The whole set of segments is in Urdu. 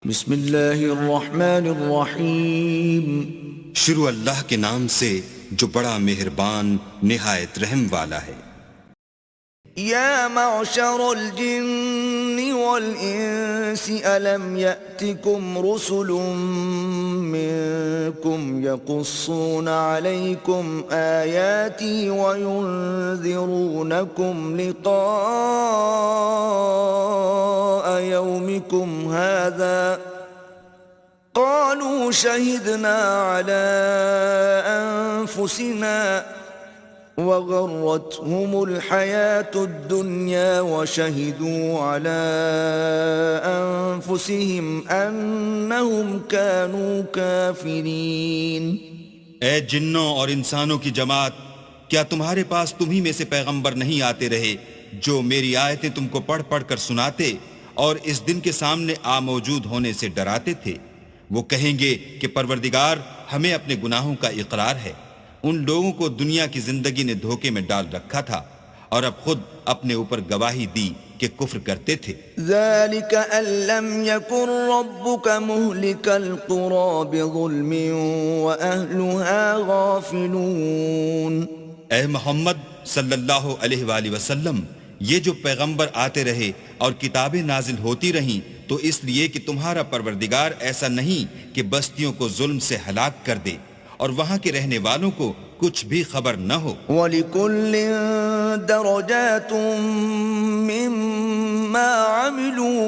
بسم اللہ الرحمن الرحیم۔ شروع اللہ کے نام سے جو بڑا مہربان نہایت رحم والا ہے۔ یا معشر الجن والانس الم یأتکم رسل منکم یقصون علیکم آیاتی وینذرونکم لقاء یومکم هذا قالوا شهدنا على أنفسنا وغرتهم الحياة الدنيا وشهدوا على أنفسهم أنهم كانوا كافرين۔ اے جنوں اور انسانوں کی جماعت، کیا تمہارے پاس تمہی میں سے پیغمبر نہیں آتے رہے جو میری آیتیں تم کو پڑھ پڑھ کر سناتے اور اس دن کے سامنے موجود ہونے سے ڈراتے تھے؟ وہ کہیں گے کہ پروردگار ہمیں اپنے گناہوں کا اقرار ہے، ان لوگوں کو دنیا کی زندگی نے دھوکے میں ڈال رکھا تھا اور اب خود اپنے اوپر گواہی دی کہ کفر کرتے تھے۔ ذلك أن لم يكن ربك مهلك القرى بظلم وأهلها غافلون۔ اے محمد صلی اللہ علیہ وآلہ وسلم، یہ جو پیغمبر آتے رہے اور کتابیں نازل ہوتی رہیں تو اس لیے کہ تمہارا پروردگار ایسا نہیں کہ بستیوں کو ظلم سے ہلاک کر دے اور وہاں کے رہنے والوں کو کچھ بھی خبر نہ ہو۔ وَلِكُلٍّ دَرَجَاتٌ مِّمَّا عَمِلُوا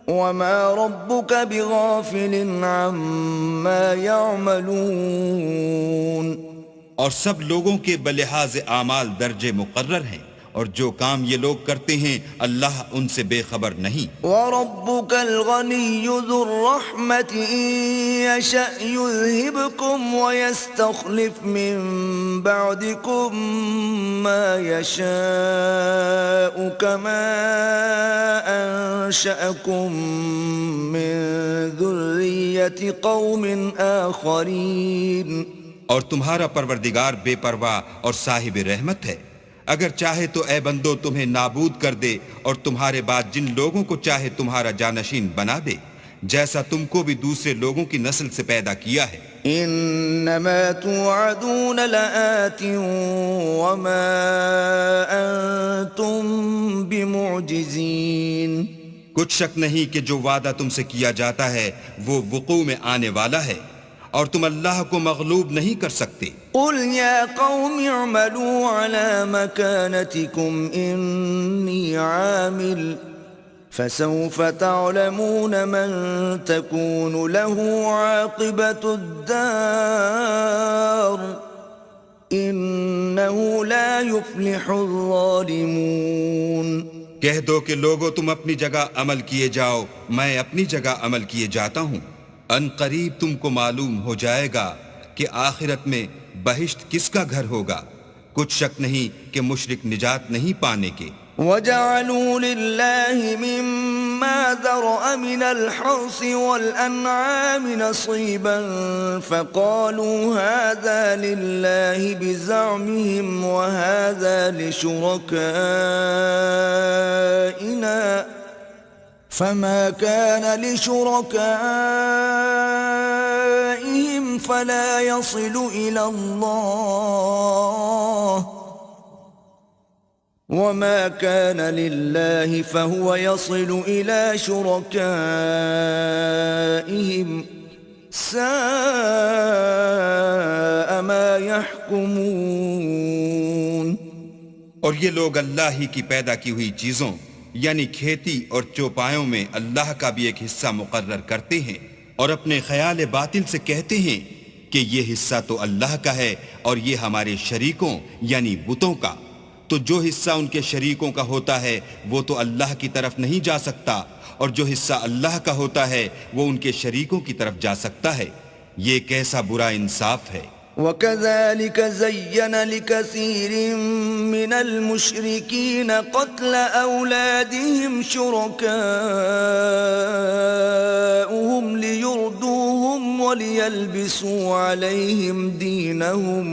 وَمَا رَبُّكَ بِغَافِلٍ عَمَّا يَعْمَلُونَ۔ اور سب لوگوں کے بلحاظ اعمال درجے مقرر ہیں، اور جو کام یہ لوگ کرتے ہیں اللہ ان سے بے خبر نہیں۔ وَرَبُّكَ الْغَنِيُّ ذُو الرَّحْمَةِ إِن يَشَأْ يُذْهِبْكُمْ وَيَسْتَخْلِفْ مِن بَعْدِكُم مَّا يَشَاءُ كَمَا أَنشَأَكُم مِّن ذُرِّيَّةِ قَوْمٍ آخَرِينَ۔ اور تمہارا پروردگار بے پرواہ اور صاحب رحمت ہے، اگر چاہے تو اے بندو تمہیں نابود کر دے اور تمہارے بعد جن لوگوں کو چاہے تمہارا جانشین بنا دے، جیسا تم کو بھی دوسرے لوگوں کی نسل سے پیدا کیا ہے۔ انما توعدون لآت وما انتم بمعجزین۔ کچھ شک نہیں کہ جو وعدہ تم سے کیا جاتا ہے وہ وقوع میں آنے والا ہے، اور تم اللہ کو مغلوب نہیں کر سکتے۔ قل یا قوم اعملوا على مكانتكم انی عامل فسوف تعلمون من تكون له عاقبة الدار انه لا يفلح الظالمون۔ کہہ دو کہ لوگو تم اپنی جگہ عمل کیے جاؤ، میں اپنی جگہ عمل کیے جاتا ہوں، ان قریب تم کو معلوم ہو جائے گا کہ آخرت میں بہشت کس کا گھر ہوگا، کچھ شک نہیں کہ مشرک نجات نہیں پانے کے۔ وَجَعَلُوا لِلَّهِ مِمَّا ذَرَأَ مِنَ الْحَرْثِ وَالْأَنْعَامِ نَصِيبًا فَقَالُوا هَذَا لِلَّهِ بِزَعْمِهِمْ وَهَذَا لِشُرَكَائِنَا فَمَا كَانَ لِشُرَكَائِهِمْ فَلَا يَصِلُ إِلَى اللَّهِ وَمَا كَانَ لِلَّهِ فَهُوَ يَصِلُ إِلَى شُرَكَائِهِمْ سَاءَ مَا يَحْكُمُونَ۔ اور یہ لوگ اللہ ہی کی پیدا کی ہوئی چیزوں یعنی کھیتی اور چوپایوں میں اللہ کا بھی ایک حصہ مقرر کرتے ہیں، اور اپنے خیال باطل سے کہتے ہیں کہ یہ حصہ تو اللہ کا ہے اور یہ ہمارے شریکوں یعنی بتوں کا، تو جو حصہ ان کے شریکوں کا ہوتا ہے وہ تو اللہ کی طرف نہیں جا سکتا، اور جو حصہ اللہ کا ہوتا ہے وہ ان کے شریکوں کی طرف جا سکتا ہے۔ یہ کیسا برا انصاف ہے۔ وَكَذَلِكَ زَيَّنَ لِكَثِيرٍ مِّنَ الْمُشْرِكِينَ قَتْلَ أَوْلَادِهِمْ شُرَكَاؤُهُمْ لِيُرْدُوهُمْ وَلِيَلْبِسُوا عَلَيْهِمْ دِينَهُمْ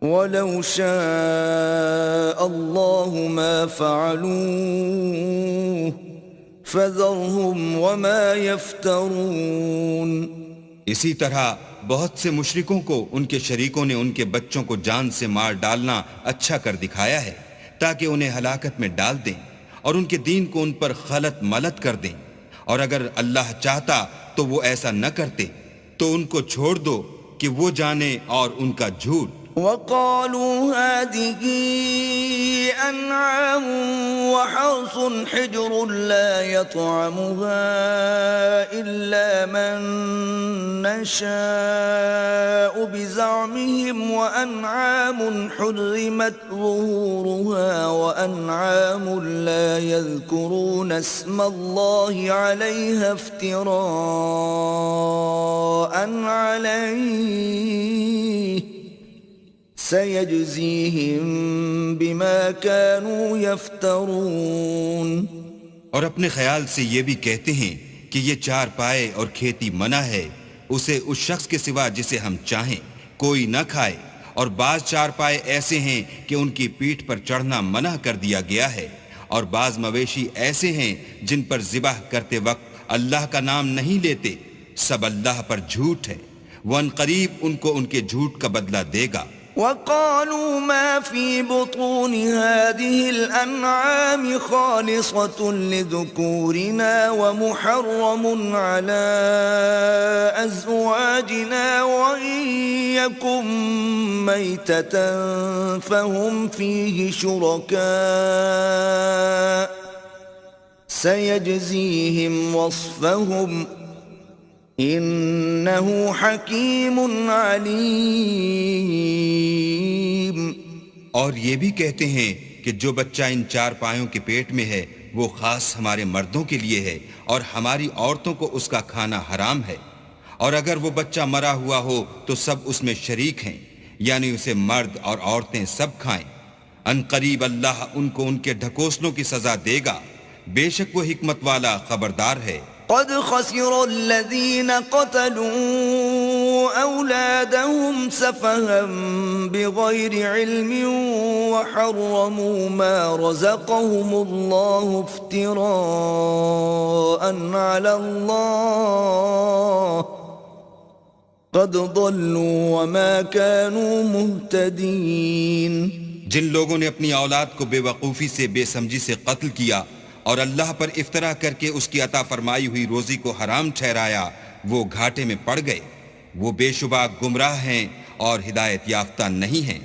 وَلَوْ شَاءَ اللَّهُ مَا فَعَلُوهُ فذرهم وما يفترون. اسی طرح بہت سے مشرکوں کو ان کے شریکوں نے ان کے بچوں کو جان سے مار ڈالنا اچھا کر دکھایا ہے تاکہ انہیں ہلاکت میں ڈال دیں اور ان کے دین کو ان پر خلط ملط کر دیں، اور اگر اللہ چاہتا تو وہ ایسا نہ کرتے، تو ان کو چھوڑ دو کہ وہ جانے اور ان کا جھوٹ. وقالوا هذه أنعام وحرث حجر لا يطعمها إلا من نشاء بزعمهم وأنعام حرمت ظهورها وأنعام لا يذكرون اسم الله عليها افتراء عليه سَيَجْزِيهِمْ بِمَا كَانُوا يَفْتَرُونَ. اور اپنے خیال سے یہ بھی کہتے ہیں کہ یہ چار پائے اور کھیتی منع ہے، اسے اس شخص کے سوا جسے ہم چاہیں کوئی نہ کھائے، اور بعض چار پائے ایسے ہیں کہ ان کی پیٹھ پر چڑھنا منع کر دیا گیا ہے، اور بعض مویشی ایسے ہیں جن پر ذبح کرتے وقت اللہ کا نام نہیں لیتے، سب اللہ پر جھوٹ ہے، وہ ان قریب ان کو ان کے جھوٹ کا بدلہ دے گا. وقالوا ما في بطون هذه الأنعام خالصة لذكورنا ومحرم على أزواجنا وإن يكن ميتة فهم فيه شركاء سيجزيهم وصفهم انہو حکیم علیم. اور یہ بھی کہتے ہیں کہ جو بچہ ان چار پایوں کے پیٹ میں ہے وہ خاص ہمارے مردوں کے لیے ہے اور ہماری عورتوں کو اس کا کھانا حرام ہے، اور اگر وہ بچہ مرا ہوا ہو تو سب اس میں شریک ہیں، یعنی اسے مرد اور عورتیں سب کھائیں. ان قریب اللہ ان کو ان کے ڈھکوسلوں کی سزا دے گا، بے شک وہ حکمت والا خبردار ہے. قد خسر الذين قتلوا أولادهم سفها بغير علم وحرموا ما رزقهم الله افتراء على الله قد ضلوا وما كانوا مهتدين. جن لوگوں نے اپنی اولاد کو بے وقوفی سے بے سمجھی سے قتل کیا اور اللہ پر افطرا کر کے اس کی عطا فرمائی ہوئی روزی کو حرام ٹھہرایا، وہ گھاٹے میں پڑ گئے، وہ بے شبہ گمراہ ہیں اور ہدایت یافتہ نہیں ہیں.